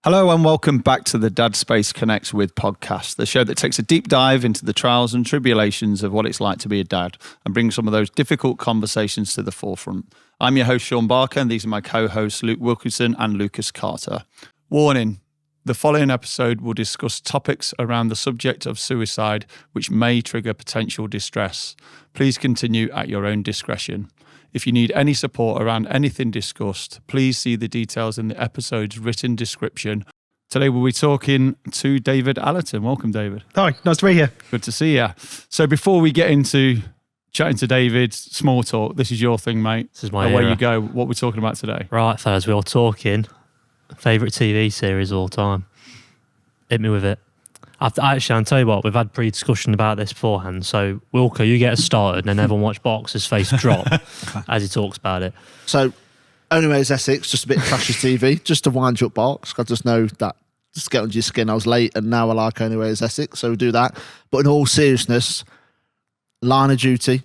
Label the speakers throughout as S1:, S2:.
S1: Hello and welcome back to the Dad Space Connects With podcast, the show that takes a deep dive into the trials and tribulations of what it's like to be a dad and brings some of those difficult conversations to the forefront. I'm your host, Sean Barker, and these are my co-hosts, Luke Wilkinson and Lucas Carter. Warning, the following episode will discuss topics around the subject of suicide, which may trigger potential distress. Please continue at your own discretion. If you need any support around anything discussed, please see the details in the episode's written description. Today we'll be talking to David Allerton. Welcome, David.
S2: Hi, nice to be here.
S1: Good to see you. So before we get into chatting to David, small talk, this is your thing, mate.
S3: This is my
S1: Away
S3: era.
S1: you go. What we're talking about today.
S3: Right, fellas, we're all talking. Favourite TV series of all time. Hit me with it. I'll tell you what, we've had pre-discussion about this beforehand. So, Wilko, you get us started, and then everyone watch Box's face drop as he talks about it.
S4: So, Only Way is Essex, just a bit of Trash's TV, just to wind you up, Box. I just know that, just to get under your skin, I was late, and now I like Only Way is Essex, so we do that. But in all seriousness, Line of Duty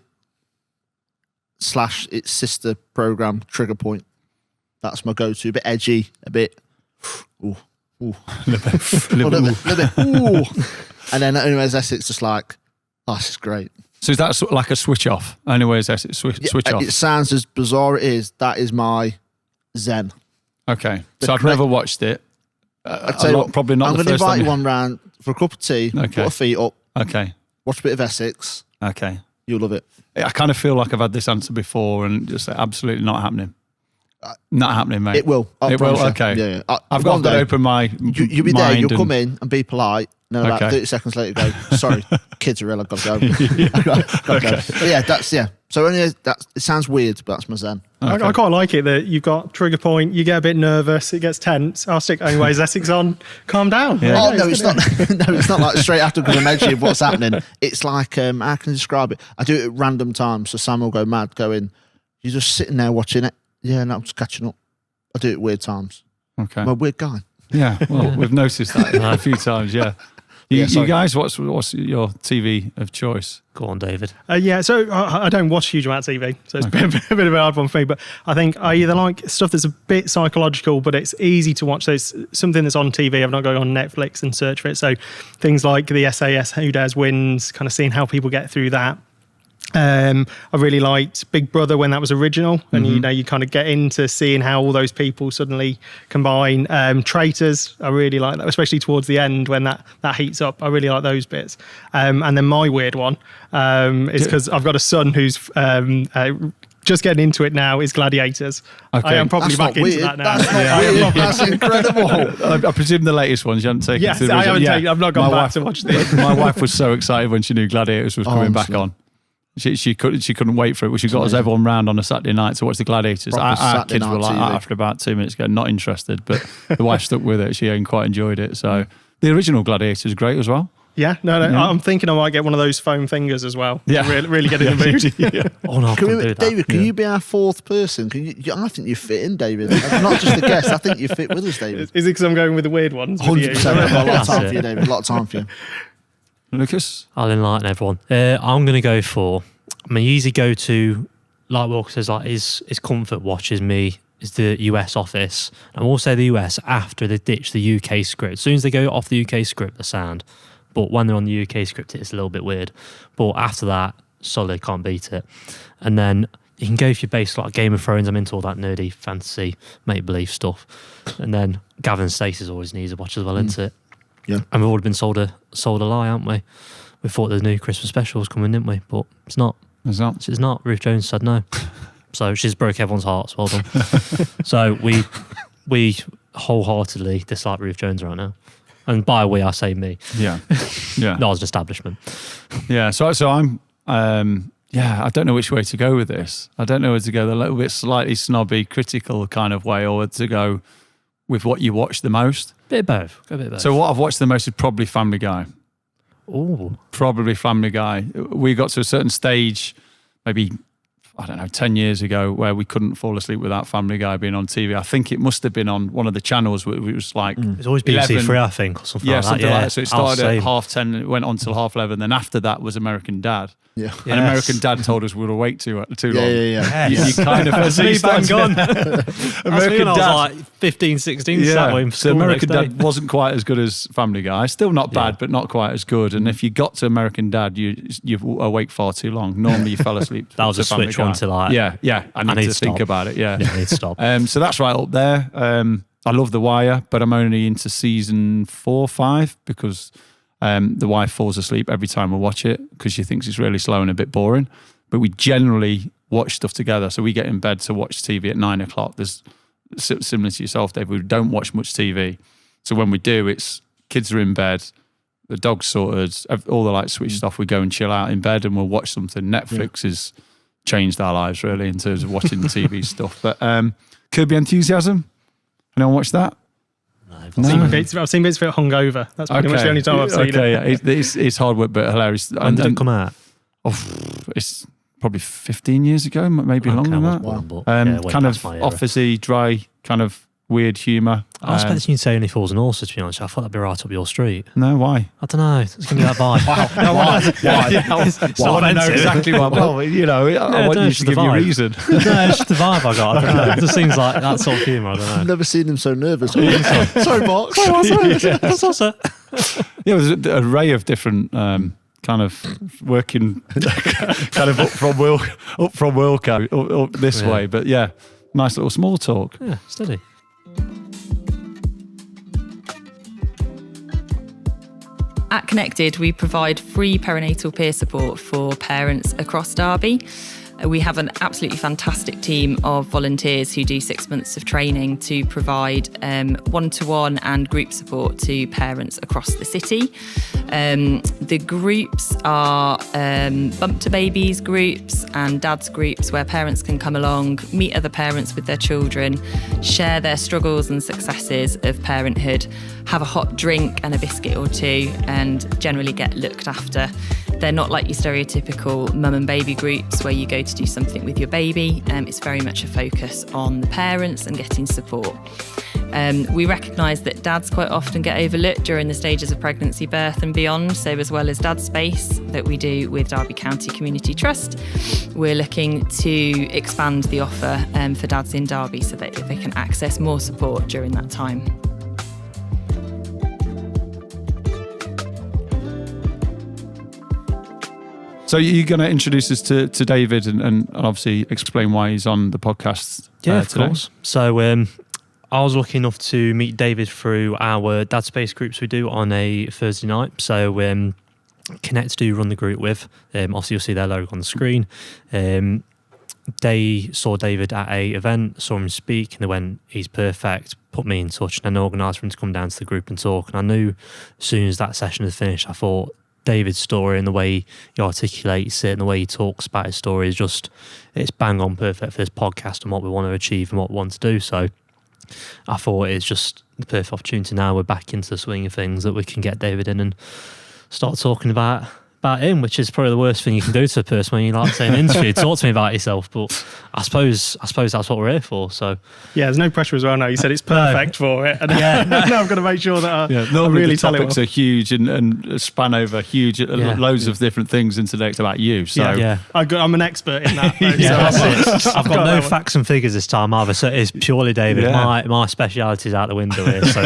S4: / its sister programme, Trigger Point. That's my go-to. A bit edgy, a bit... Ooh. Ooh. a little bit. Ooh. And then Only Way is Essex, just like, oh, this is great.
S1: So is that sort of like a switch off? Only Way is Essex, switch off?
S4: It sounds as bizarre it is. That is my zen.
S1: Okay. So I've never watched it.
S4: I'd tell you what,
S1: probably not
S4: I'm
S1: the
S4: going to
S1: first
S4: invite
S1: time.
S4: you one round for a cup of tea,
S1: Okay.
S4: put our feet up,
S1: Okay.
S4: watch a bit of Essex.
S1: Okay.
S4: You'll love it.
S1: I kind of feel like I've had this answer before and just absolutely not happening. Not happening, mate.
S4: It will.
S1: It will?
S4: promise you.
S1: Okay.
S4: Yeah.
S1: I've got to open my
S4: You'll be there,
S1: mind
S4: you'll
S1: and-
S4: come in and be polite. No, like
S1: Okay.
S4: 30 seconds later go, sorry, kids are ill, I've got to go. I've got to go. But yeah, that's, yeah. So only that, it sounds weird, but that's my zen.
S1: Okay.
S2: I quite like it that you've got Trigger Point, you get a bit nervous, it gets tense. I'll stick Only Way is Essex on, calm down.
S1: Yeah.
S4: Oh, no, it's not. No, it's not like straight after because I mention what's happening. It's like, how can I describe it? I do it at random times. So Sam will go mad, going, you're just sitting there watching it. Yeah, no, I'm just catching up. I do it at weird times.
S1: Okay.
S4: I'm a weird guy.
S1: Yeah, well, we've noticed that a few times, yeah. You
S4: sorry.
S1: guys, what's your TV of choice?
S3: Go on, David.
S2: So I don't watch a huge amount of TV, so it's a bit of a hard one for me, but I think I either like stuff that's a bit psychological, but it's easy to watch. So it's something that's on TV. I'm not going on Netflix and search for it. So things like the SAS, Who Dares Wins, kind of seeing how people get through that. I really liked Big Brother when that was original, and you kind of get into seeing how all those people suddenly combine. Traitors, I really like that, especially towards the end when that heats up. I really like those bits. And then my weird one is because I've got a son who's just getting into it now, is Gladiators.
S1: Okay.
S2: I am probably
S4: That's
S2: back
S4: not
S2: into
S4: weird.
S2: that now.
S4: That's not weird. That's incredible.
S1: I presume the latest ones you haven't taken.
S2: Yes,
S1: to the
S2: I
S1: original.
S2: haven't
S1: Yeah.
S2: taken. I've not gone
S1: My
S2: back
S1: wife-
S2: to watch this.
S1: My wife was so excited when she knew Gladiators was coming back
S4: honestly.
S1: on. She couldn't wait for it. Well, she got us everyone round on a Saturday night to watch the Gladiators.
S4: Proper
S1: Our
S4: Saturday
S1: kids were
S4: night
S1: like,
S4: TV.
S1: after about 2 minutes ago, not interested. But the wife stuck with it. She quite enjoyed it. So the original Gladiators is great as well.
S2: Yeah, no.
S1: Yeah.
S2: I'm thinking I might get one of those foam fingers as well.
S1: Yeah.
S2: To really get in the mood.
S1: Yeah.
S3: Oh, no, I
S4: Can
S3: couldn't
S4: we,
S3: do that.
S4: David, can you be our fourth person? I think you fit in, David. Not just the guest. I think you fit with us, David.
S2: Is it because I'm going with the weird ones? with you?
S4: 100%. I've got a lot of
S3: That's
S4: time
S3: it.
S4: for you, David. A lot of time for you.
S1: Lucas?
S3: I'll enlighten everyone. I'm going to go for, my easy go-to, like Walker says, like his comfort watch is the US Office. And I will say the US after they ditch the UK script. As soon as they go off the UK script, the sound. But when they're on the UK script, it's a little bit weird. But after that, solid, can't beat it. And then you can go for your base like Game of Thrones. I'm into all that nerdy fantasy, make-believe stuff. And then Gavin Stacey's always needs a watch as well, isn't it?
S4: Yeah.
S3: And we've already been sold a lie, haven't we? We thought the new Christmas special was coming, didn't we? But it's not.
S1: Is that?
S3: It's not. Ruth Jones said no. So she's broke everyone's hearts. Well done. So we wholeheartedly dislike Ruth Jones right now. And by we, I say me.
S1: Yeah. Yeah.
S3: Not as an establishment.
S1: Yeah. So I'm, I don't know which way to go with this. I don't know whether to go the little bit slightly snobby, critical kind of way, or to go with what you watch the most.
S3: Bit of both. Go a bit of both.
S1: So what I've watched the most is probably Family Guy.
S3: Oh,
S1: Probably Family Guy. We got to a certain stage, maybe I don't know, 10 years ago, where we couldn't fall asleep without Family Guy being on TV. I think it must have been on one of the channels where it was like...
S3: It's always BBC 3, I think, or something like that.
S1: Something like that. So it started at 10:30, it went on till 11:30. Then after that was American Dad.
S4: Yeah.
S1: And American Dad told us we were awake too long.
S4: Yeah.
S1: You kind of...
S3: That's me bang on.
S1: American
S3: Dad.
S1: Dad...
S3: I was like 15, 16, sat with him for
S1: so
S3: school
S1: American
S3: next day.
S1: Dad wasn't quite as good as Family Guy. Still not bad, but not quite as good. And if you got to American Dad, you're awake far too long. Normally you fell asleep.
S3: That was a
S1: Family
S3: switch
S1: Guy.
S3: one to like...
S1: Yeah. I need to think about it,
S3: Yeah, I need to stop.
S1: So that's right up there. I love The Wire, but I'm only into season 4 or 5 because the wife falls asleep every time I watch it because she thinks it's really slow and a bit boring. But we generally watch stuff together. So we get in bed to watch TV at 9 o'clock. There's similar to yourself, Dave. We don't watch much TV. So when we do, it's kids are in bed, the dog's sorted, all the lights switched off. We go and chill out in bed and we'll watch something. Netflix has changed our lives really in terms of watching the TV stuff. But Curb Your Enthusiasm, anyone watch that?
S2: I've seen bits of it hungover. That's pretty much the only time I've seen it.
S1: Yeah, it's hard work but hilarious.
S3: When did it come out?
S1: It's probably 15 years ago, maybe longer than that. Kind of officey, dry, kind of weird humour.
S3: I was expecting you to say Only Fools and Horses, to be honest. I thought that'd be right up your street.
S1: No, why?
S3: I don't know. It's going to be that vibe.
S1: Why? I want to know exactly why. Well, I want you to give me a reason.
S3: No, it's just the vibe I got. I don't know. It just seems like that sort of humour. I don't know.
S4: I've never seen him so nervous. Sorry, Box.
S1: There's an array of different kind of working kind of up from Wilko up this way. But nice little small talk.
S3: Yeah, steady.
S5: At Connected, we provide free perinatal peer support for parents across Derby. We have an absolutely fantastic team of volunteers who do 6 months of training to provide one-to-one and group support to parents across the city. The groups are Bump to Babies groups and dads groups where parents can come along, meet other parents with their children, share their struggles and successes of parenthood, have a hot drink and a biscuit or two, and generally get looked after. They're not like your stereotypical mum and baby groups where you go to do something with your baby. It's very much a focus on the parents and getting support. We recognise that dads quite often get overlooked during the stages of pregnancy, birth and beyond. So as well as Dad Space that we do with Derby County Community Trust, we're looking to expand the offer for dads in Derby so that they can access more support during that time.
S1: So you're going to introduce us to David and obviously explain why he's on the podcast
S3: of
S1: today.
S3: course. So I was lucky enough to meet David through our Dad Space groups we do on a Thursday night. So Connect do run the group with. Obviously, you'll see their logo on the screen. They saw David at a event, saw him speak, and they went, he's perfect, put me in touch, and then organised for him to come down to the group and talk. And I knew as soon as that session had finished, I thought, David's story and the way he articulates it and the way he talks about his story is just, it's bang on perfect for this podcast and what we want to achieve and what we want to do. So I thought it's just the perfect opportunity now. We're back into the swing of things that we can get David in and start talking about him, which is probably the worst thing you can do to a person when you like to say an interview. Talk to me about yourself, but I suppose that's what we're here for. So
S2: there's no pressure as well. Now you said it's perfect for it, and now I've got to make sure that I really
S1: the topics are huge and span over loads of different things, and today it's about you. So
S2: I'm an expert in that.
S3: I've got no facts and figures this time either. So it's purely David. Yeah. My speciality is out the window here, so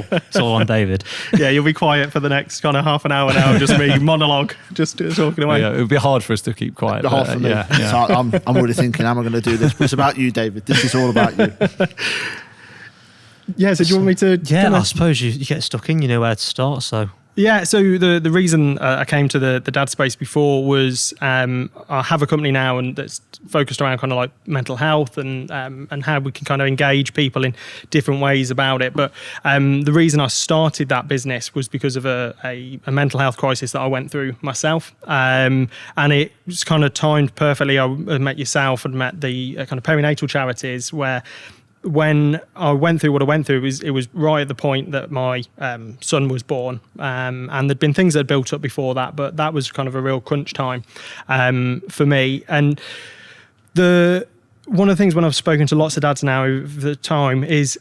S3: it's all on David.
S2: Yeah, you'll be quiet for the next kind of half an hour now, just me monologue. Just talking away.
S1: Yeah, it would be hard for us to keep quiet.
S4: Hard for me. So I'm already thinking, how am I going to do this? But it's about you, David. This is all about you. So do you want me to...
S3: Yeah, I suppose you get stuck in, you know where to start, so...
S2: Yeah, so the reason I came to the Dad Space before was I have a company now and that's focused around kind of like mental health and how we can kind of engage people in different ways about it. But the reason I started that business was because of a mental health crisis that I went through myself. And it was kind of timed perfectly. I met yourself and met the kind of perinatal charities where... When I went through what I went through, it was right at the point that my son was born. And there'd been things that had built up before that, but that was kind of a real crunch time for me. And One of the things when I've spoken to lots of dads now over the time is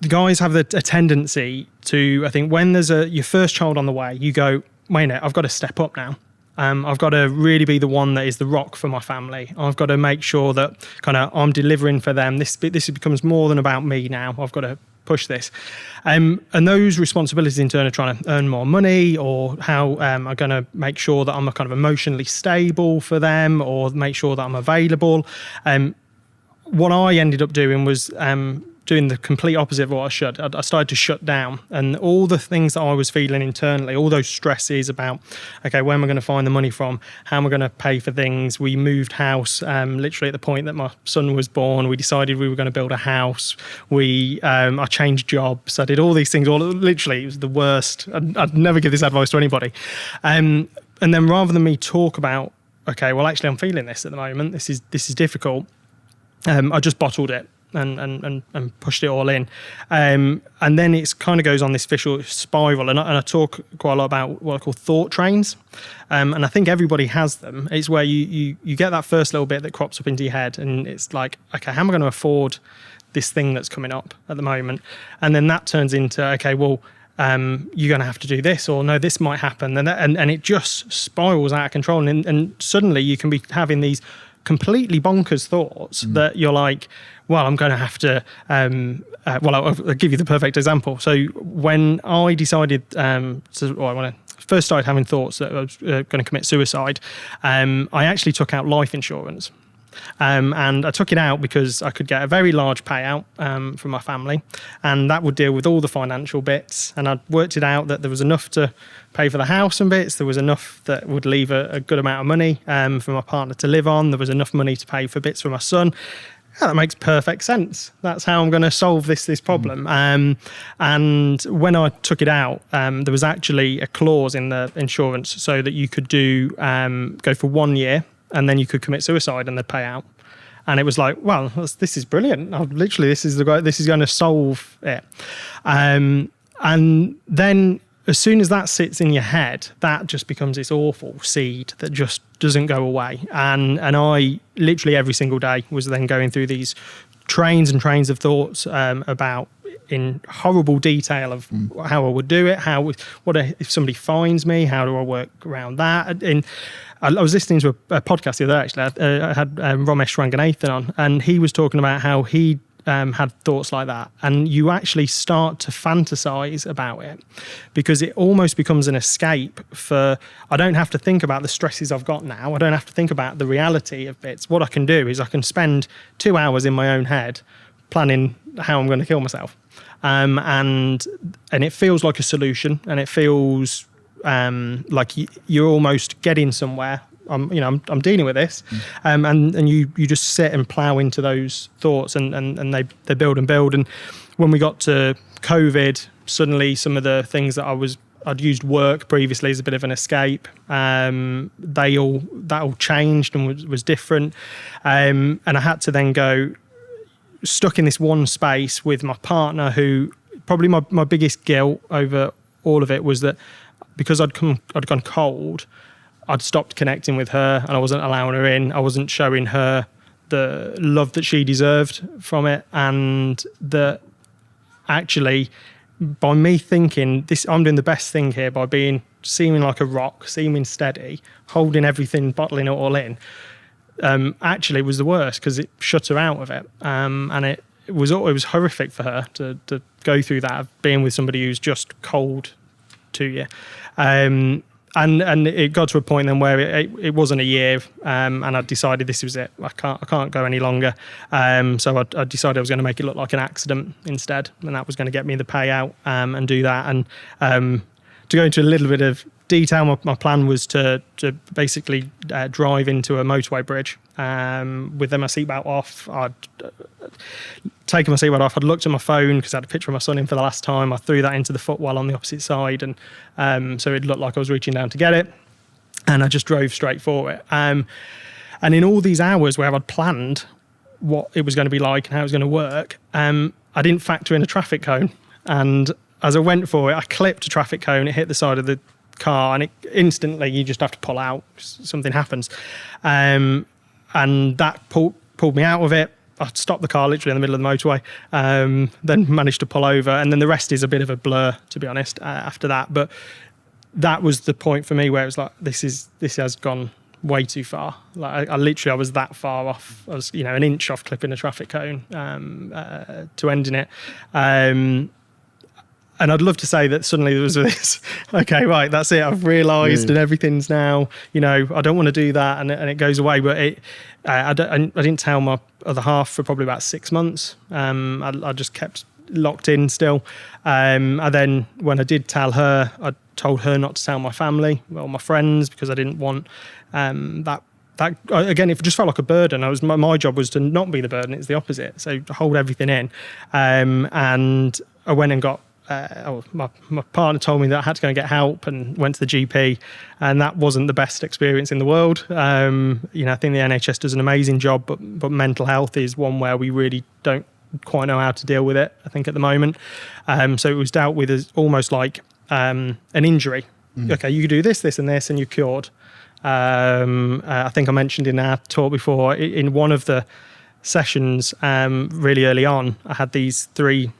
S2: the guys have a tendency to, I think, when there's your first child on the way, you go, wait a minute, I've got to step up now. I've got to really be the one that is the rock for my family. I've got to make sure that kind of I'm delivering for them. This becomes more than about me now. I've got to push this. And those responsibilities in turn are trying to earn more money, or how I'm going to make sure that I'm a kind of emotionally stable for them, or make sure that I'm available. What I ended up doing was doing the complete opposite of what I should. I started to shut down, and all the things that I was feeling internally, all those stresses about, okay, where am I going to find the money from? How am I going to pay for things? We moved house literally at the point that my son was born. We decided we were going to build a house. I changed jobs. I did all these things. Literally, it was the worst. I'd never give this advice to anybody. And then rather than me talk about, okay, well, actually, I'm feeling this at the moment. This is difficult. I just bottled it and pushed it all in. And then it kind of goes on this vicious spiral. And I talk quite a lot about what I call thought trains. And I think everybody has them. It's where you get that first little bit that crops up into your head, and it's like, okay, how am I going to afford this thing that's coming up at the moment? And then that turns into, okay, well, you're going to have to do this, or no, this might happen. And it just spirals out of control. And suddenly you can be having these completely bonkers thoughts that you're like, well, I'm going to have to, I'll give you the perfect example. So when I decided, when I first started having thoughts that I was going to commit suicide, I actually took out life insurance. And I took it out because I could get a very large payout from my family, and that would deal with all the financial bits. And I'd worked it out that there was enough to pay for the house and bits. There was enough that would leave a good amount of money for my partner to live on. There was enough money to pay for bits for my son. Yeah, that makes perfect sense. That's how I'm going to solve this problem. And when I took it out, there was actually a clause in the insurance so that you could go for 1 year, and then you could commit suicide and they'd pay out. And it was like, well, this is brilliant. This is going to solve it. And then as soon as that sits in your head, that just becomes this awful seed that just doesn't go away. And I literally every single day was then going through these trains and trains of thoughts about, in horrible detail, of how I would do it, what if somebody finds me, how do I work around that? And I was listening to a podcast the other day, actually. I had Ramesh Ranganathan on, and he was talking about how he had thoughts like that. And you actually start to fantasize about it, because it almost becomes an escape for, I don't have to think about the stresses I've got now. I don't have to think about the reality of bits. What I can do is I can spend 2 hours in my own head planning how I'm going to kill myself. And it feels like a solution, and it feels like you're almost getting somewhere. I'm dealing with this, and you just sit and plow into those thoughts, and they build and build. And when we got to COVID, suddenly some of the things that I'd used work previously as a bit of an escape, that all changed and was different, and I had to then go stuck in this one space with my partner, who probably my biggest guilt over all of it was that because I'd gone cold, I'd stopped connecting with her, and I wasn't allowing her in. I wasn't showing her the love that she deserved from it. And that actually, by me thinking this, I'm doing the best thing here by seeming like a rock, seeming steady, holding everything, bottling it all in, actually was the worst, because it shut her out of it. And it was horrific for her to go through that, of being with somebody who's just cold to you. And it got to a point then where it wasn't a year, and I decided this was it. I can't go any longer. So I decided I was going to make it look like an accident instead, and that was going to get me the payout, and do that. And to go into a little bit of detail, my plan was to basically drive into a motorway bridge with my seatbelt off. I'd taken my seatbelt off. I'd looked at my phone because I had a picture of my son in for the last time. I threw that into the footwell on the opposite side, and so it looked like I was reaching down to get it. And I just drove straight for it. And in all these hours where I'd planned what it was going to be like and how it was going to work, I didn't factor in a traffic cone. And as I went for it, I clipped a traffic cone. It hit the side of the car, and instantly you just have to pull out. Something happens. and that pulled me out of it. I stopped the car literally in the middle of the motorway, then managed to pull over, and then the rest is a bit of a blur, to be honest, after that. But that was the point for me where it was like, this has gone way too far. Like I was that far off. I was, an inch off clipping a traffic cone to ending it. And I'd love to say that suddenly there was this, okay, right, that's it. I've realised and everything's now, I don't want to do that, and it goes away. But I didn't tell my other half for probably about 6 months. I just kept locked in still. And then when I did tell her, I told her not to tell my family or my friends, because I didn't want that. Again, it just felt like a burden. My job was to not be the burden. It's the opposite. So to hold everything in. And I went and got. My partner told me that I had to go and get help, and went to the GP, and that wasn't the best experience in the world. I think the NHS does an amazing job, but mental health is one where we really don't quite know how to deal with it, I think, at the moment. So it was dealt with as almost like an injury. Okay, you do this, and this, and you're cured. I think I mentioned in our talk before, in one of the sessions really early on, I had these 3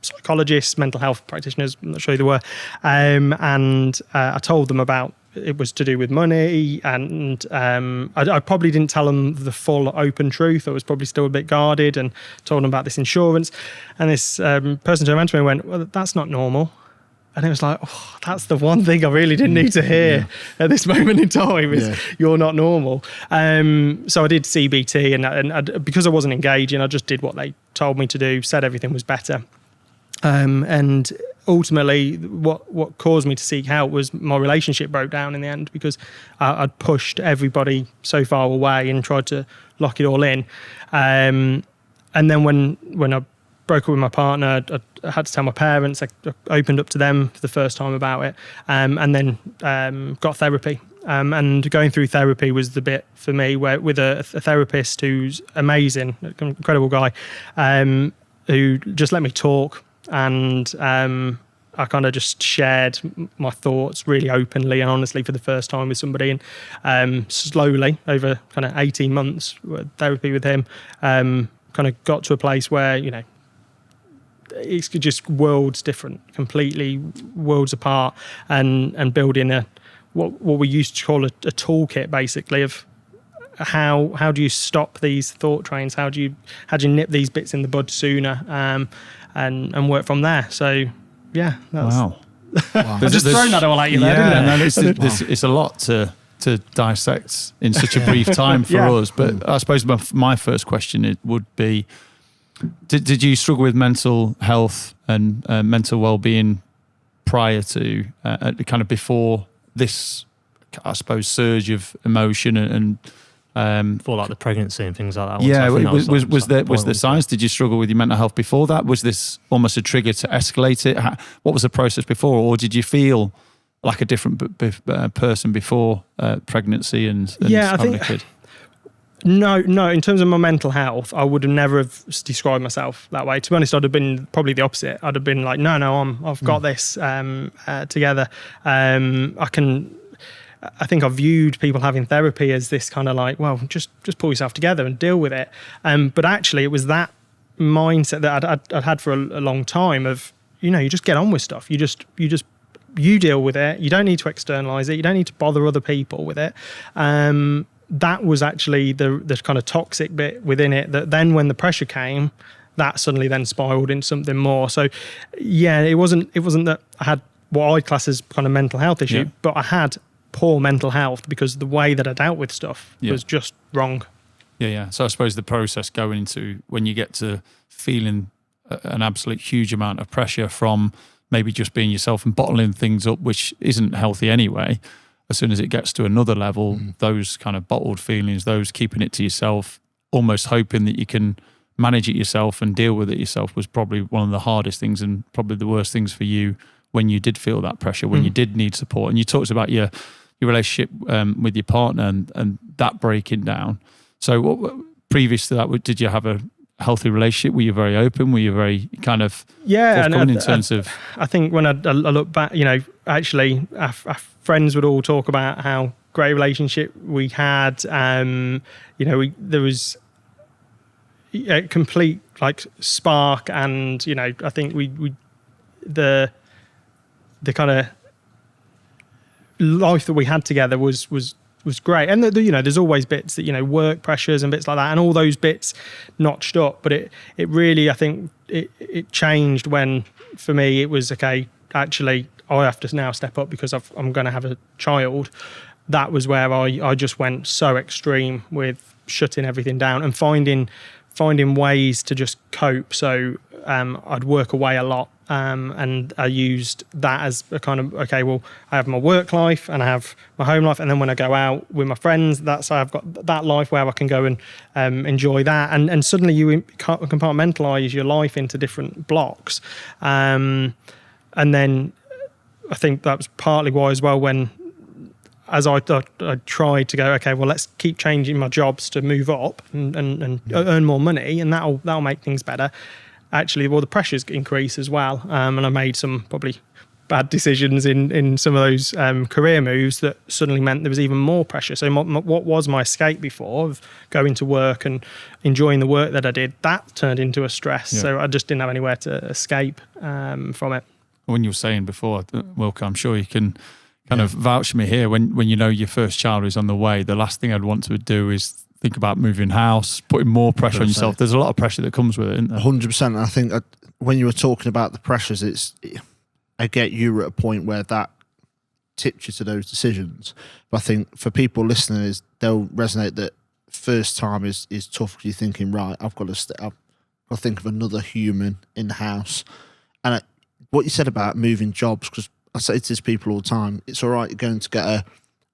S2: psychologists, mental health practitioners, I'm not sure who they were, and I told them about it was to do with money, and I probably didn't tell them the full open truth. I was probably still a bit guarded, and told them about this insurance. And this person turned around to me and went, well, that's not normal. And it was like, oh, that's the one thing I really didn't need to hear at this moment in time, is you're not normal. So I did CBT, and because I wasn't engaging, I just did what they told me to do, said everything was better. And ultimately, what caused me to seek help was my relationship broke down in the end, because I'd pushed everybody so far away and tried to lock it all in. And then when I broke up with my partner, I had to tell my parents. I opened up to them for the first time about it, and then got therapy. And going through therapy was the bit for me where, with a therapist who's amazing, incredible guy, who just let me talk. And I kind of just shared my thoughts really openly and honestly for the first time with somebody. And slowly, over kind of 18 months therapy with him, kind of got to a place where, it's just worlds different, completely worlds apart, and building what we used to call a toolkit, basically, of how do you stop these thought trains? How do you nip these bits in the bud sooner? And work from there. So, yeah.
S1: Wow.
S2: I've just thrown that all at you there, didn't I?
S1: It's a lot to dissect in such a brief time for us. But I suppose my first question would be, did you struggle with mental health and mental well-being prior to, kind of before this, I suppose, surge of emotion and
S3: for like the pregnancy and things like that?
S1: Was there signs? Did you struggle with your mental health before that? Was this almost a trigger to escalate it? What was the process before, or did you feel like a different person before pregnancy and having a kid?
S2: No. In terms of my mental health, I would have never have described myself that way. To be honest, I'd have been probably the opposite. I'd have been like, no, I've got this together. I think I viewed people having therapy as this kind of like, well, just pull yourself together and deal with it. But actually, it was that mindset that I'd had for a long time of, you just get on with stuff. You deal with it. You don't need to externalize it. You don't need to bother other people with it. That was actually the kind of toxic bit within it, that then when the pressure came, that suddenly then spiraled into something more. So yeah, it wasn't that I had what I'd class as kind of mental health issue, but I had poor mental health because the way that I dealt with stuff was just wrong.
S1: Yeah. So I suppose the process going into when you get to feeling an absolute huge amount of pressure from maybe just being yourself and bottling things up, which isn't healthy anyway, as soon as it gets to another level, those kind of bottled feelings, those keeping it to yourself, almost hoping that you can manage it yourself and deal with it yourself, was probably one of the hardest things and probably the worst things for you when you did feel that pressure, when you did need support. And you talked about your relationship with your partner and that breaking down. So previous to that, did you have a healthy relationship? Were you very open? Were you very kind of forthcoming in terms of...
S2: I think when I look back, actually our friends would all talk about how great relationship we had. There was a complete like spark, and I think the kind of life that we had together was great. And there's always bits that work pressures and bits like that, and all those bits notched up. But it really, I think it changed when, for me, it was okay. Actually, I have to now step up because I'm going to have a child. That was where I just went so extreme with shutting everything down and finding ways to just cope. So I'd work away a lot, and I used that as a kind of, okay, well, I have my work life and I have my home life, and then when I go out with my friends, I've got that life where I can go and enjoy that, and suddenly you compartmentalise your life into different blocks, and then I think that was partly why as well, when as I tried to go, okay, well, let's keep changing my jobs to move up and earn more money, and that'll make things better. Actually, well, the pressures increase as well, and I made some probably bad decisions in some of those career moves that suddenly meant there was even more pressure. So what was my escape before of going to work and enjoying the work that I did, that turned into a stress. Yeah. So I just didn't have anywhere to escape from it.
S1: When you were saying before, Wilko, I'm sure you can kind of vouch for me here. When your first child is on the way, the last thing I'd want to do is think about moving house, putting more pressure on yourself. There's a lot of pressure that comes with it, isn't there?
S4: 100%. I think when you were talking about the pressures, I get you were at a point where that tipped you to those decisions. But I think for people listening, they'll resonate that first time is tough because you're thinking, right, I've got to think of another human in the house. And what you said about moving jobs, because I say to these people all the time, it's all right, you're going to get a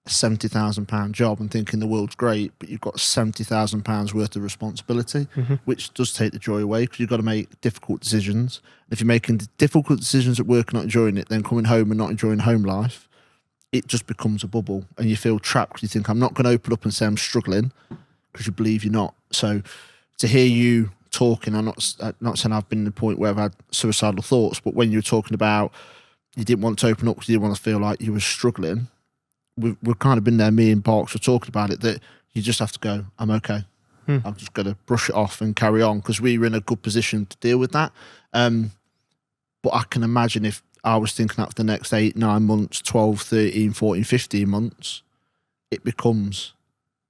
S4: £70,000 job and thinking the world's great, but you've got £70,000 worth of responsibility, which does take the joy away because you've got to make difficult decisions. And if you're making difficult decisions at work and not enjoying it, then coming home and not enjoying home life, it just becomes a bubble and you feel trapped because you think, I'm not going to open up and say I'm struggling, because you believe you're not. So to hear you talking, I'm not saying I've been in the point where I've had suicidal thoughts, but when you're talking about you didn't want to open up because you didn't want to feel like you were struggling, we've kind of been there, me and Parks were talking about it, that you just have to go, I'm okay. I'm just going to brush it off and carry on, because we were in a good position to deal with that. But I can imagine if I was thinking that for the next 8, 9 months, 12, 13, 14, 15 months, it becomes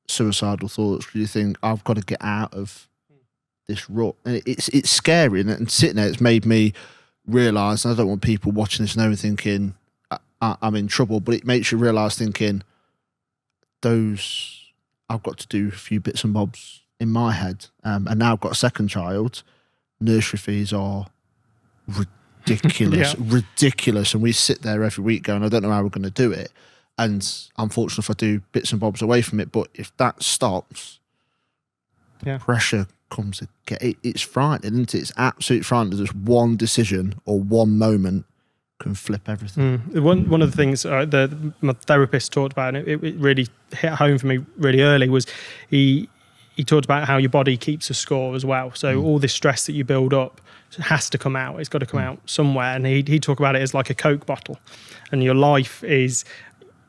S4: suicidal thoughts because you think, I've got to get out of this rut. And it's scary, and sitting there, it's made me realise, and I don't want people watching this and thinking, I'm in trouble, but it makes you realise thinking, I've got to do a few bits and bobs in my head. And now I've got a second child. Nursery fees are ridiculous, ridiculous. And we sit there every week going, I don't know how we're going to do it. And unfortunately, if I do bits and bobs away from it, but if that stops, pressure comes again. It's frightening, isn't it? It's absolutely frightening. There's one decision or one moment can flip everything.
S2: One of the things my therapist talked about, and it really hit home for me really early, was he talked about how your body keeps a score as well. So all this stress that you build up has to come out. It's got to come out somewhere. And he talked about it as like a Coke bottle, and your life is,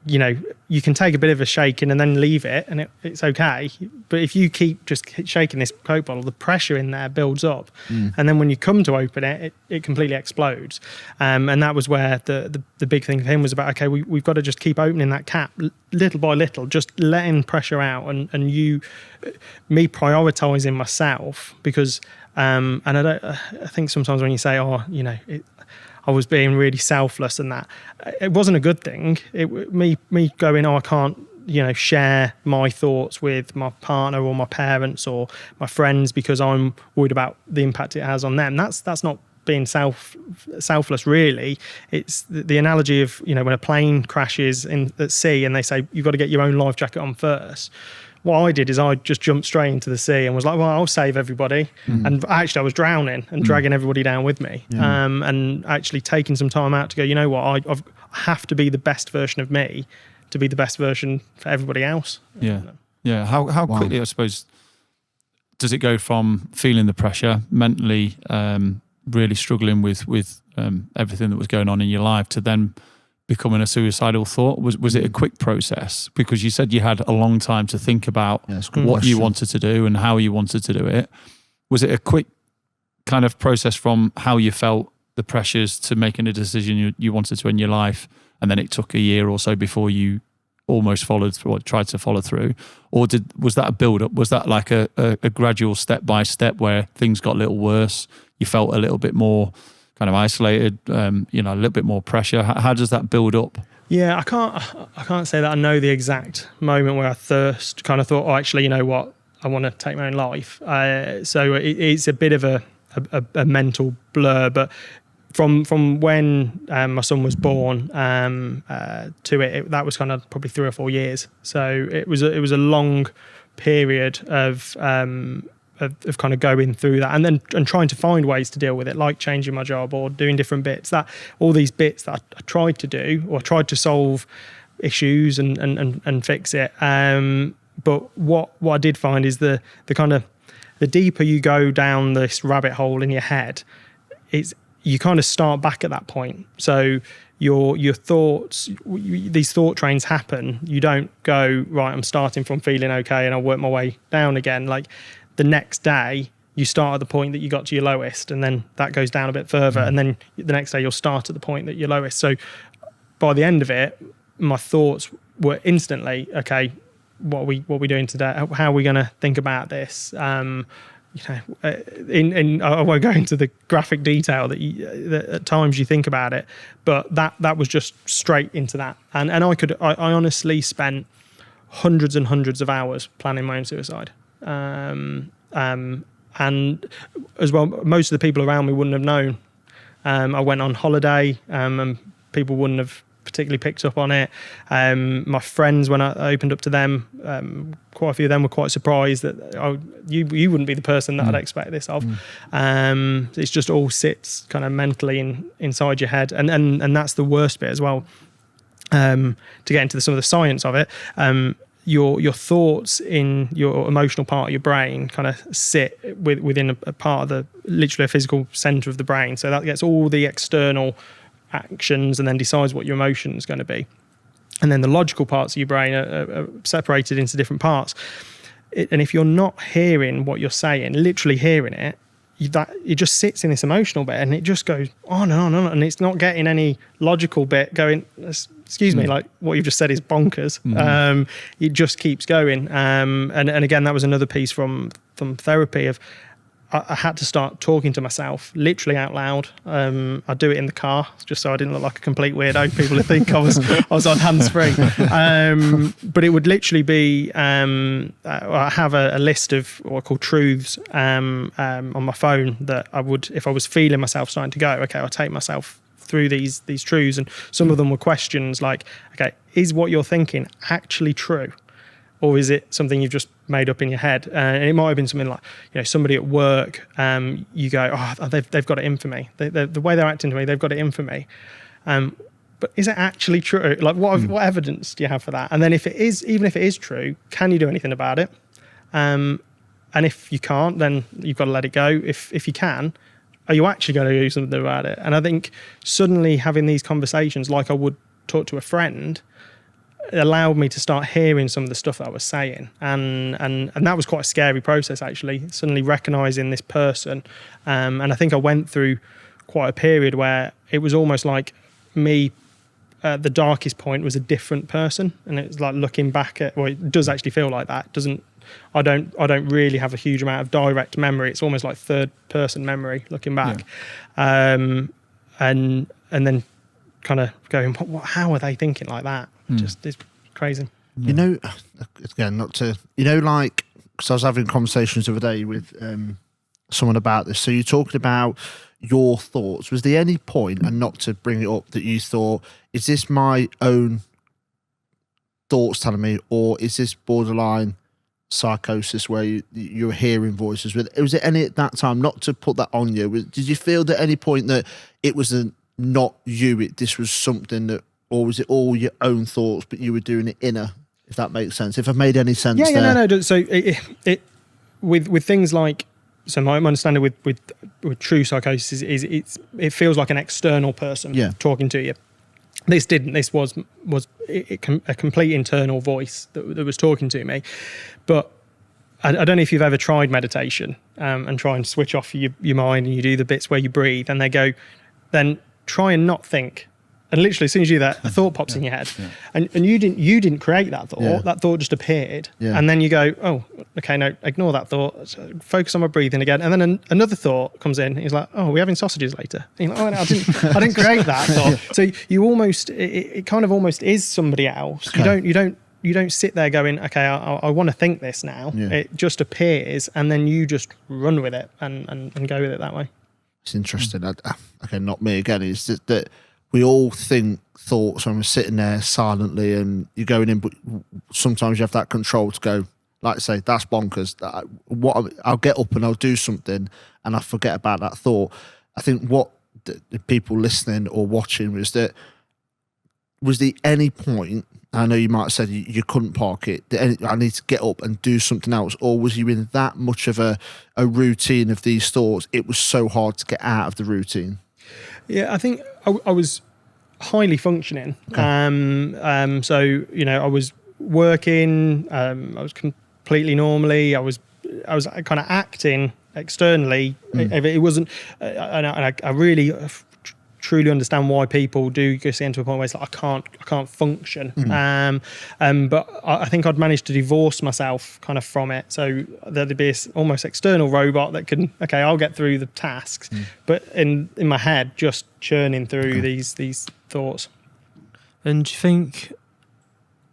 S2: you can take a bit of a shaking and then leave it and it's okay. But if you keep just shaking this Coke bottle, the pressure in there builds up. And then when you come to open it, it completely explodes. And that was where the big thing for him was about, okay, we've got to just keep opening that cap little by little, just letting pressure out, and me prioritising myself, because, and I think sometimes when you say, I was being really selfless, and that it wasn't a good thing. Me going, I can't, share my thoughts with my partner or my parents or my friends because I'm worried about the impact it has on them. That's not being selfless, really. It's the analogy of, when a plane crashes at sea and they say you've got to get your own life jacket on first. What I did is I just jumped straight into the sea and was like, well, I'll save everybody. And actually I was drowning and dragging everybody down with me. And actually taking some time out to go, you know what, I have to be the best version of me to be the best version for everybody else.
S1: Yeah. How quickly, I suppose, does it go from feeling the pressure, mentally really struggling with everything that was going on in your life, to then becoming a suicidal thought? Was it a quick process? Because you said you had a long time to think about what you wanted to do and how you wanted to do it. Was it a quick kind of process from how you felt, the pressures, to making a decision you wanted to in your life, and then it took a year or so before you almost followed through or tried to follow through? Or was that a build-up? Was that like a gradual step-by-step where things got a little worse? You felt a little bit more kind of isolated, a little bit more pressure. How does that build up?
S2: Yeah, I can't say that I know the exact moment where I first kind of thought, oh, actually, you know what, I want to take my own life. So it's a bit of a mental blur, but from when my son was born to it, that was kind of probably 3 or 4 years. So it was a long period of kind of going through that and trying to find ways to deal with it, like changing my job or doing different bits. That all these bits that I tried to do or tried to solve issues and fix it. But what I did find is the kind of the deeper you go down this rabbit hole in your head, you kind of start back at that point. So your thoughts, these thought trains happen. You don't go, right, I'm starting from feeling okay and I'll work my way down again. Like the next day, you start at the point that you got to your lowest, and then that goes down a bit further. And then the next day you'll start at the point that you're lowest. So by the end of it, my thoughts were instantly, okay, what are we doing today? How are we going to think about this? I won't go into the graphic detail that at times you think about it, but that was just straight into that. And I honestly spent hundreds and hundreds of hours planning my own suicide. And as well, most of the people around me wouldn't have known. I went on holiday, and people wouldn't have particularly picked up on it. My friends, when I opened up to them, quite a few of them were quite surprised that you wouldn't be the person that I'd expect this of. It's just all sits kind of mentally inside your head, and that's the worst bit as well. To get into some of the science of it, your thoughts in your emotional part of your brain kind of sit within a part of literally a physical center of the brain. So that gets all the external actions and then decides what your emotion is going to be. And then the logical parts of your brain are separated into different parts. And if you're not hearing what you're saying, literally hearing it, it just sits in this emotional bit and it just goes on and on and on, and it's not getting any logical bit going, excuse me, like what you've just said is bonkers. It just keeps going. And again, that was another piece from therapy of I had to start talking to myself literally out loud. I do it in the car just so I didn't look like a complete weirdo. People would think I was on hands-free. But it would literally be, I have a list of what I call truths on my phone that I would, if I was feeling myself starting to go, okay, I'll take myself through these truths. And some of them were questions like, okay, is what you're thinking actually true? Or is it something you've just made up in your head? And it might have been something like, somebody at work, you go, oh, they've got it in for me. The way they're acting to me, they've got it in for me. But is it actually true? Like, what evidence do you have for that? And then even if it is true, can you do anything about it? And if you can't, then you've got to let it go. If you can, are you actually going to do something about it? And I think suddenly having these conversations, like I would talk to a friend, allowed me to start hearing some of the stuff that I was saying, and that was quite a scary process actually, suddenly recognizing this person, and I think I went through quite a period where it was almost like me the darkest point was a different person, and it was like looking back at, well, it does actually feel like that. I don't really have a huge amount of direct memory. It's almost like third person memory looking back. And then kind of going, how are they thinking like that? Just it's crazy.
S4: Again, not to, like, because I was having conversations the other day with someone about this. So you're talking about your thoughts. Was there any point, and not to bring it up, that you thought, is this my own thoughts telling me, or is this borderline psychosis where you're hearing voices? Was it any at that time, not to put that on you, did you feel at any point that it was not you, this was something that, or was it all your own thoughts, but you were doing it inner, if that makes sense? If I've made any sense there.
S2: Yeah, no. So it with things like, so my understanding with true psychosis is it feels like an external person talking to you. This didn't. This was a complete internal voice that was talking to me. But I don't know if you've ever tried meditation and try and switch off your mind, and you do the bits where you breathe, and they go, then try and not think. And literally, as soon as you do that, a thought pops in your head, and you didn't create that thought.
S4: Yeah.
S2: That thought just appeared, and then you go, oh, okay, no, ignore that thought. Focus on my breathing again, and then another thought comes in. He's like, oh, are we having sausages later? And you're like, oh, no, I didn't create that thought. So you almost, it kind of almost is somebody else.
S4: Okay.
S2: You don't sit there going, okay, I want to think this now.
S4: Yeah.
S2: It just appears, and then you just run with it and go with it that way.
S4: It's interesting. Okay, not me again. Is that we all think thoughts when we're sitting there silently and you're going in, but sometimes you have that control to go, like I say, that's bonkers. I'll get up and I'll do something and I forget about that thought. I think what the people listening or watching was there any point, I know you might have said you couldn't park it, I need to get up and do something else, or was you in that much of a routine of these thoughts, it was so hard to get out of the routine?
S2: Yeah, I think I was highly functioning. Okay. So, I was working, I was completely normally, I was kind of acting externally. It wasn't, and I really truly understand why people do get into a point where it's like, I can't function. But I think I'd managed to divorce myself kind of from it. So there'd be this almost external robot that can, okay, I'll get through the tasks, but in my head, just churning through these thoughts.
S3: And do you think,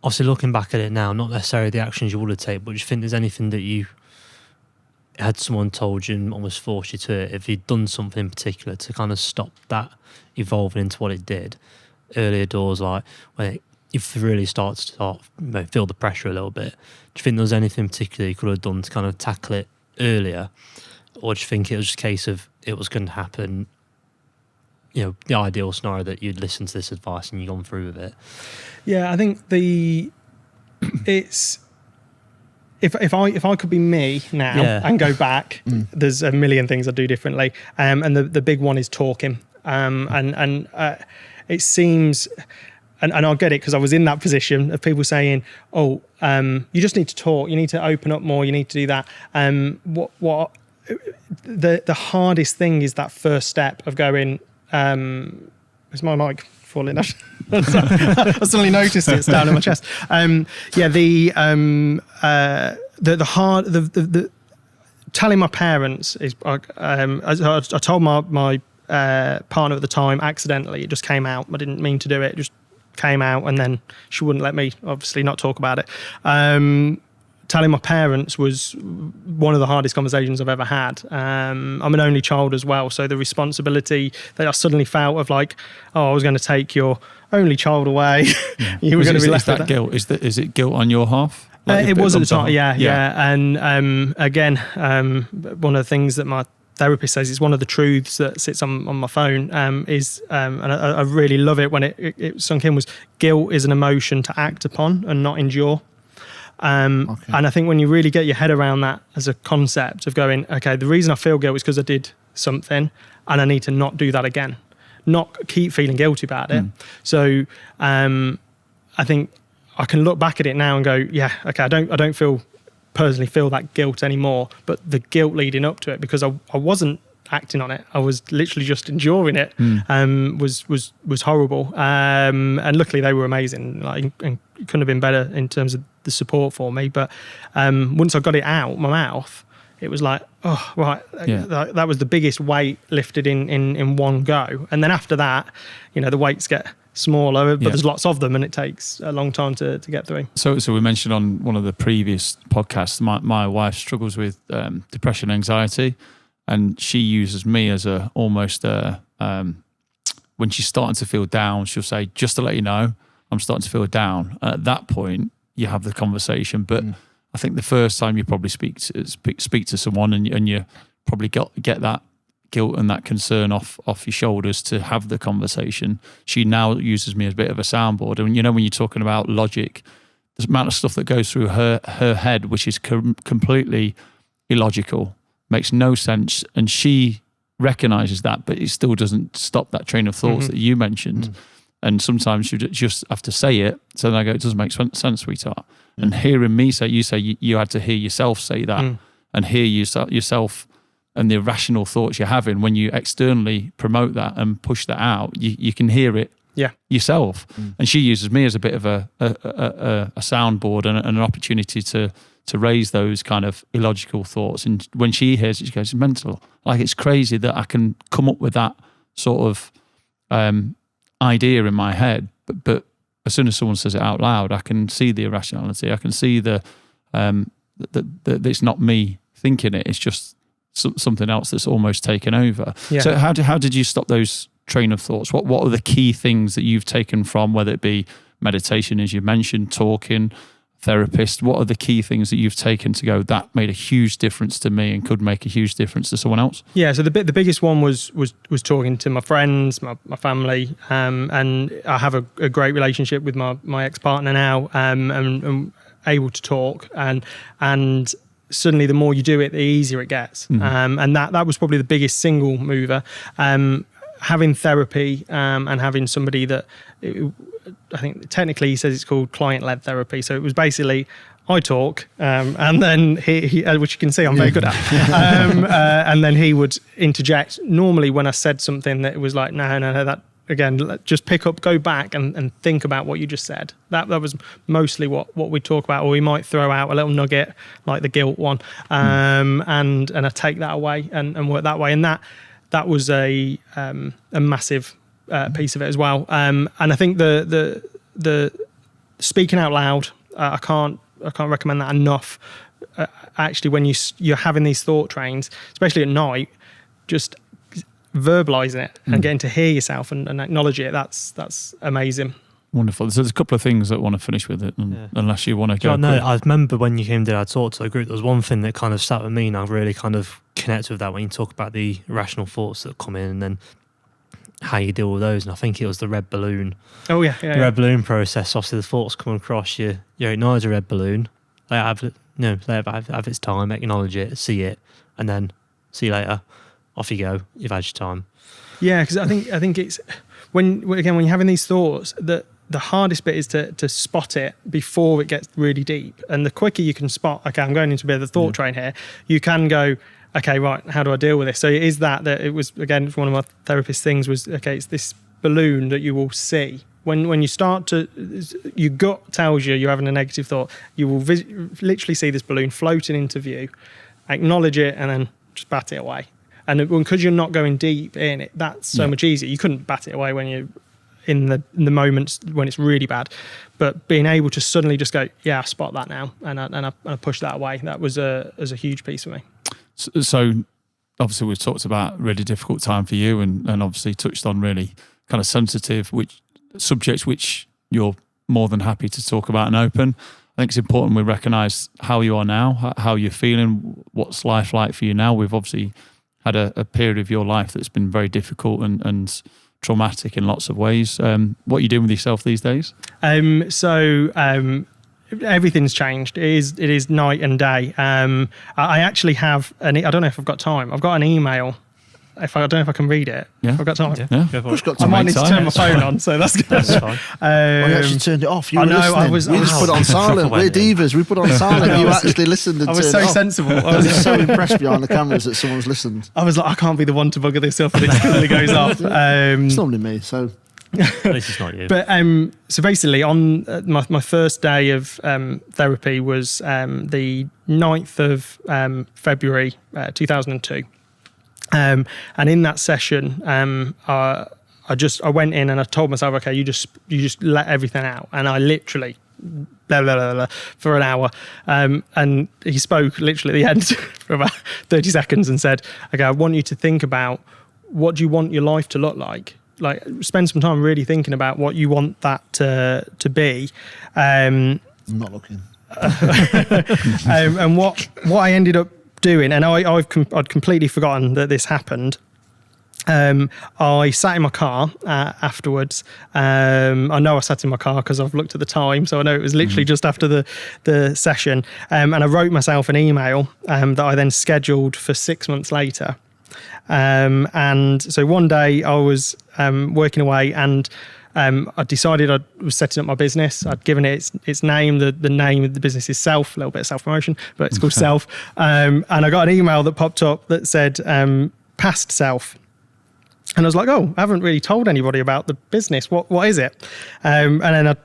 S3: obviously looking back at it now, not necessarily the actions you would have taken, but do you think there's anything that you had someone told you and almost forced you to it, if you'd done something in particular to kind of stop that evolving into what it did earlier doors, like when if it really starts to feel the pressure a little bit, do you think there was anything particular you could have done to kind of tackle it earlier, or do you think it was just a case of it was going to happen, the ideal scenario that you'd listen to this advice and you'd gone through with it?
S2: Yeah, I think it's if I could be me now and go back, there's a million things I'd do differently. And the big one is talking. And it seems, and I'll get it because I was in that position of people saying, oh, you just need to talk, you need to open up more, you need to do that. What the hardest thing is that first step of going, is my mic falling out? I suddenly noticed it's down in my chest. The telling my parents is, I told my partner at the time accidentally. It just came out. I didn't mean to do it. It just came out, and then she wouldn't let me obviously not talk about it. Telling my parents was one of the hardest conversations I've ever had. I'm an only child as well, so the responsibility that I suddenly felt of like, oh, I was going to take your only child away. You were going to be left with that
S1: guilt. Is it guilt on your half? Like
S2: it was at the time, yeah. And again, one of the things that my therapist says is one of the truths that sits on my phone is, and I really love it when it sunk in, was guilt is an emotion to act upon and not endure. And I think when you really get your head around that as a concept of going, okay, the reason I feel guilt is because I did something and I need to not do that again, not keep feeling guilty about it. So I think I can look back at it now and go, yeah, okay, I don't personally feel that guilt anymore, but the guilt leading up to it, because I wasn't acting on it, I was literally just enduring it, was horrible. And luckily they were amazing, like, and it couldn't have been better in terms of the support for me. But once I got it out my mouth, it was like, oh, right, that was the biggest weight lifted in one go. And then after that, the weights get smaller, but there's lots of them and it takes a long time to get through. So
S1: we mentioned on one of the previous podcasts, my wife struggles with depression, anxiety, and she uses me as when she's starting to feel down, she'll say, just to let you know, I'm starting to feel down. At that point, you have the conversation. But I think the first time you probably speak to someone and you probably get that guilt and that concern off your shoulders to have the conversation. She now uses me as a bit of a soundboard. And when you're talking about logic, the amount of stuff that goes through her head, which is completely illogical, makes no sense, and she recognizes that, but it still doesn't stop that train of thoughts that you mentioned. And sometimes you just have to say it. So then I go, it doesn't make sense, sweetheart. And hearing me say, you had to hear yourself say that and hear yourself and the irrational thoughts you're having when you externally promote that and push that out, you can hear it yourself. And she uses me as a bit of a soundboard and an opportunity to raise those kind of illogical thoughts. And when she hears it, she goes, it's mental. Like, it's crazy that I can come up with that sort of idea in my head, but as soon as someone says it out loud, I can see the irrationality. I can see that it's not me thinking it. It's just something else that's almost taken over. Yeah. So how did you stop those train of thoughts? What are the key things that you've taken from, whether it be meditation, as you mentioned, talking, therapist? What are the key things that you've taken to go, that made a huge difference to me and could make a huge difference to someone else? Yeah,
S2: so the biggest one was talking to my friends, my family, and I have a great relationship with my ex-partner now, and able to talk, and suddenly the more you do it, the easier it gets. And that was probably the biggest single mover. Having therapy and having somebody that, I think technically he says it's called client-led therapy. So it was basically, I talk, and then he which you can see I'm very good at, and then he would interject. Normally when I said something that it was like, no, that, again, just pick up, go back and think about what you just said. That was mostly what we talk about, or we might throw out a little nugget like the guilt one, and I take that away and work that way. And that was a massive piece of it as well. And I think the speaking out loud, I can't recommend that enough. Actually, when you're having these thought trains, especially at night, just verbalizing it and getting to hear yourself and acknowledge it, that's amazing.
S1: Wonderful. So there's a couple of things that I want to finish with it, unless you want to go.
S3: No, I remember when you came there, I talked to a group. There was one thing that kind of sat with me, and I really kind of connect with that when you talk about the irrational thoughts that come in and then how you deal with those. And I think it was the red balloon.
S2: Oh yeah.
S3: The red balloon process. Obviously, the thoughts come across you. You acknowledge a red balloon. Let it have its time. Acknowledge it, see it, and then see you later. Off you go. You've had your time. Yeah,
S2: because I think it's when you're having these thoughts, that the hardest bit is to spot it before it gets really deep. And the quicker you can spot, okay, I'm going into a bit of the thought train here, you can go, okay, right, how do I deal with this? So it is that it was, again, one of my therapist things was, okay, it's this balloon that you will see. When you start to, your gut tells you're having a negative thought, you will literally see this balloon floating into view, acknowledge it, and then just bat it away. And because you're not going deep in it, that's so much easier. You couldn't bat it away when you're in the moments when it's really bad, but being able to suddenly just go, yeah, I spot that now, and I push that away. That was a huge piece for me.
S1: So obviously we've talked about really difficult time for you, and obviously touched on really kind of sensitive subjects which you're more than happy to talk about and open. I think it's important we recognise how you are now, how you're feeling, what's life like for you now. We've obviously had a period of your life that's been very difficult and traumatic in lots of ways. What are you doing with yourself these days?
S2: Everything's changed. It is night and day. I actually have I don't know if I've got time. I've got an email. I don't know if I can read it.
S1: Yeah.
S2: I've got time.
S1: Yeah.
S2: I might need to turn my phone on, so that's good.
S3: That's fine.
S4: You actually turned it off. You were listening. We just put it on silent. We're divas. We put it on silent. You actually listened and
S2: I was so sensible.
S4: I was so impressed behind the cameras that someone's listened.
S2: I was like, I can't be the one to bugger this up and it suddenly goes off.
S4: It's normally me, so...
S3: At least it's not you.
S2: But so basically, on my first day of therapy was the 9th of February 2002. And in that session, I went in and I told myself, okay, you just let everything out, and I literally blah, blah, blah, blah, for an hour. And he spoke literally at the end for about 30 seconds and said, okay, I want you to think about what do you want your life to look like. Like, spend some time really thinking about what you want that to be.
S4: I'm not looking.
S2: And what I ended up doing, and I'd completely forgotten that this happened. I sat in my car afterwards. I know I sat in my car because I've looked at the time, so I know it was literally just after the session. And I wrote myself an email that I then scheduled for 6 months later. And so one day I was working away, and I decided I was setting up my business. I'd given it its name. The name of the business is Self, a little bit of self-promotion, but it's called Self. And I got an email that popped up that said, past Self. And I was like, oh, I haven't really told anybody about the business. What is it? And then I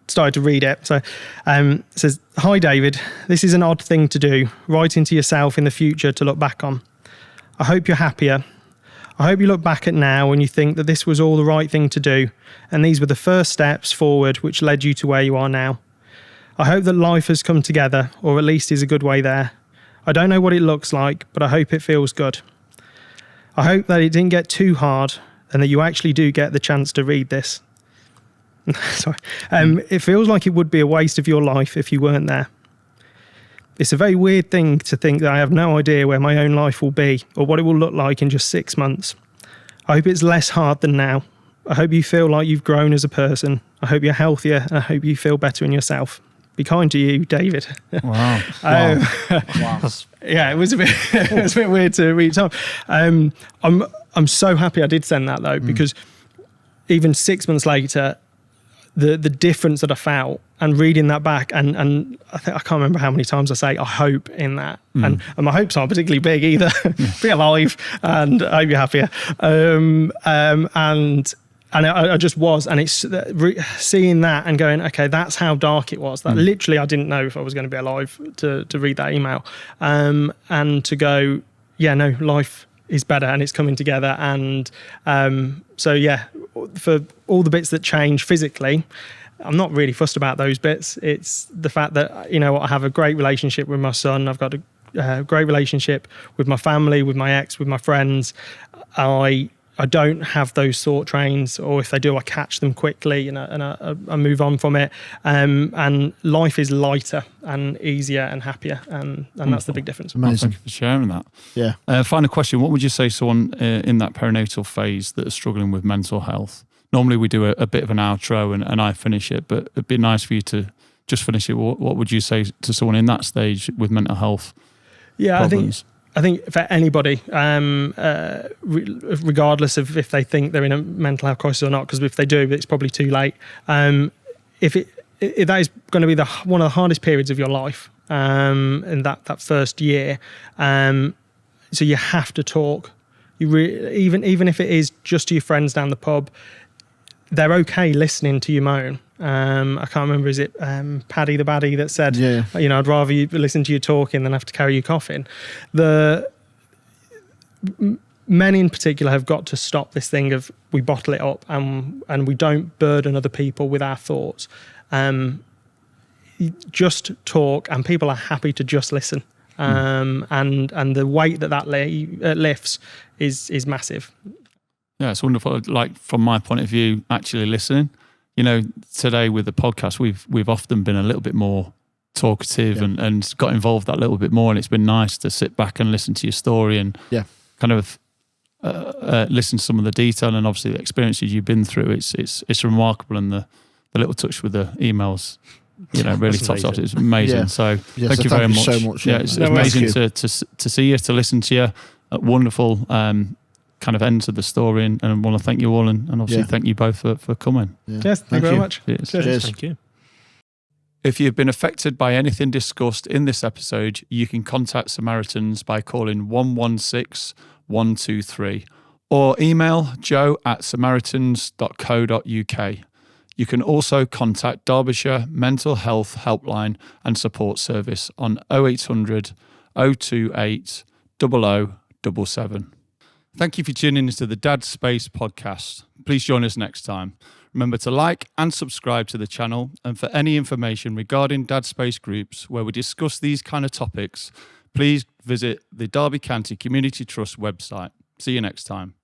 S2: started to read it. So it says, hi, David. This is an odd thing to do. Writing to yourself in the future to look back on. I hope you're happier. I hope you look back at now and you think that this was all the right thing to do. And these were the first steps forward which led you to where you are now. I hope that life has come together, or at least is a good way there. I don't know what it looks like, but I hope it feels good. I hope that it didn't get too hard and that you actually do get the chance to read this. Sorry. It feels like it would be a waste of your life if you weren't there. It's a very weird thing to think that I have no idea where my own life will be or what it will look like in just 6 months. I hope it's less hard than now. I hope you feel like you've grown as a person. I hope you're healthier and I hope you feel better in yourself. Be kind to you, David.
S1: Wow.
S2: Wow. Yeah, it was a bit weird to read time. I'm so happy I did send that though, because even 6 months later, the difference that I felt and reading that back, and I can't remember how many times I say I hope in that, and my hopes aren't particularly big either. Be alive, and I hope you're happier. And I just was, and it's seeing that and going, okay, that's how dark it was. That literally, I didn't know if I was going to be alive to read that email, and to go, yeah, no, life is better and it's coming together. And so yeah, for all the bits that change physically, I'm not really fussed about those bits. It's the fact that, you know, I have a great relationship with my son. I've got a great relationship with my family, with my ex, with my friends. I don't have those thought trains, or if they do, I catch them quickly and I move on from it. And life is lighter and easier and happier, and that's the big difference.
S1: Amazing. Thank you for sharing that.
S4: Yeah.
S1: Final question. What would you say to someone in that perinatal phase that is struggling with mental health? Normally we do a bit of an outro and I finish it, but it'd be nice for you to just finish it. What would you say to someone in that stage with mental health problems?
S2: I think for anybody, regardless of if they think they're in a mental health crisis or not, because if they do, it's probably too late. If that is going to be one of the hardest periods of your life, in that first year, so you have to talk. Even if it is just to your friends down the pub, they're okay listening to you moan. I can't remember, is it Paddy the Baddie that said, you know, I'd rather you listen to you talking than have to carry you coughing. Men in particular have got to stop this thing of we bottle it up and we don't burden other people with our thoughts. Just talk, and people are happy to just listen. And the weight that lifts is massive.
S1: Yeah, it's wonderful. Like, from my point of view, actually listening. You know, today with the podcast, we've often been a little bit more talkative and got involved that little bit more, and it's been nice to sit back and listen to your story and kind of listen to some of the detail and obviously the experiences you've been through. It's remarkable, and the little touch with the emaals, you know, really tops off. It's amazing. So thank you very much.
S4: So much.
S1: Yeah, it's amazing to see you, to listen to you. Wonderful. Kind of end to the story, and I want to thank you all, and obviously thank you both for coming.
S2: Yes, thank you very much.
S1: Cheers.
S3: Thank you.
S1: If you've been affected by anything discussed in this episode, you can contact Samaritans by calling 116 123 or email joe@samaritans.co.uk. You can also contact Derbyshire Mental Health Helpline and Support Service on 0800 028 0077. Thank you for tuning into the Dad Space podcast. Please join us next time. Remember to like and subscribe to the channel, and for any information regarding Dad Space groups where we discuss these kind of topics, please visit the Derby County Community Trust website. See you next time.